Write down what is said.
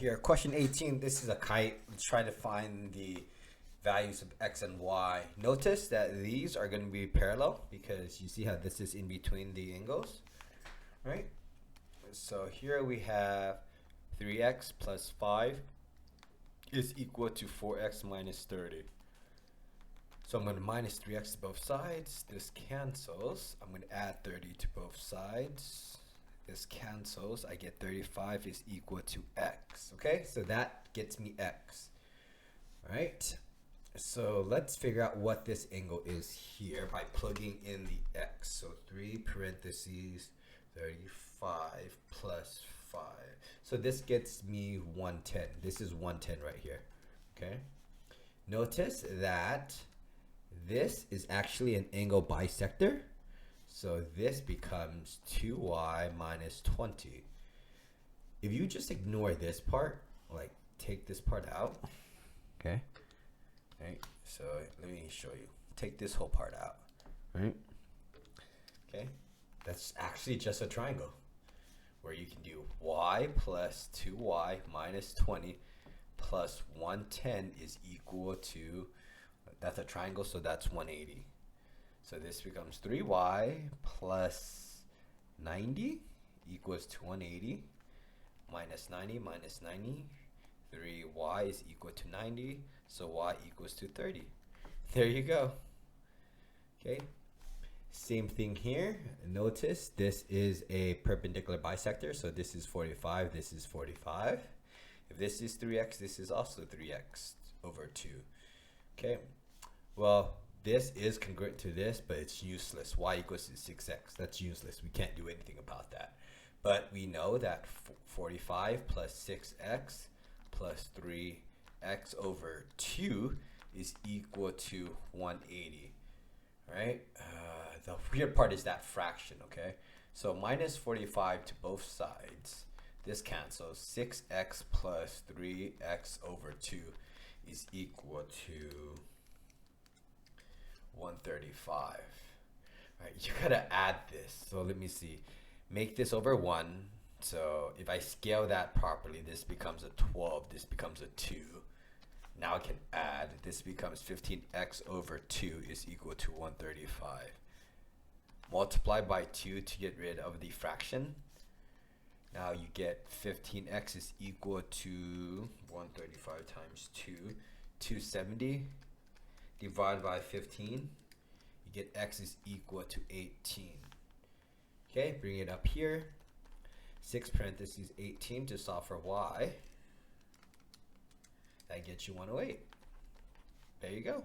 here, question 18. This is a kite. Let's try to find the values of x and y. Notice that these are going to be parallel because you see how this is in between the angles, right? So here we have 3x plus 5 is equal to 4x minus 30. So I'm going to minus 3x to both sides. This cancels. I'm going to add 30 to both sides. This cancels. I get 35 is equal to x. Okay, so that gets me x. All right, so let's figure out what this angle is here by plugging in the x. So 3 parentheses 35 plus 5. So this gets me 110. This is 110 right here. Okay, notice that this is actually an angle bisector. So this becomes 2y minus 20. If you just ignore this part, like take this part out, okay? Right, so let me show you. Take this whole part out, right? Okay, that's actually just a triangle where you can do y plus 2y minus 20 plus 110 is equal to, that's a triangle, so that's 180. So this becomes 3y plus 90 equals to 180 minus 90 minus 90. 3y is equal to 90, so y equals to 30. There you go. Okay, same thing here. Notice this is a perpendicular bisector, so this is 45, this is 45. If this is 3x, this is also 3x over 2. Okay, well, this is congruent to this, but it's useless. Y equals to 6x. That's useless. We can't do anything about that. But we know that 45 plus 6x plus 3x over 2 is equal to 180. Right? The weird part is that fraction, okay? So minus 45 to both sides. This cancels. 6x plus 3x over 2 is equal to 135. All right, you gotta add this. So let me see. Make this over 1. So if I scale that properly, this becomes a 12. This becomes a 2. Now I can add. This becomes 15x over 2 is equal to 135. Multiply by 2 to get rid of the fraction. Now you get 15x is equal to 135 times 2, 270. Divide by 15, you get x is equal to 18. Okay, bring it up here. 6 parentheses 18 to solve for y. That gets you 108. There you go.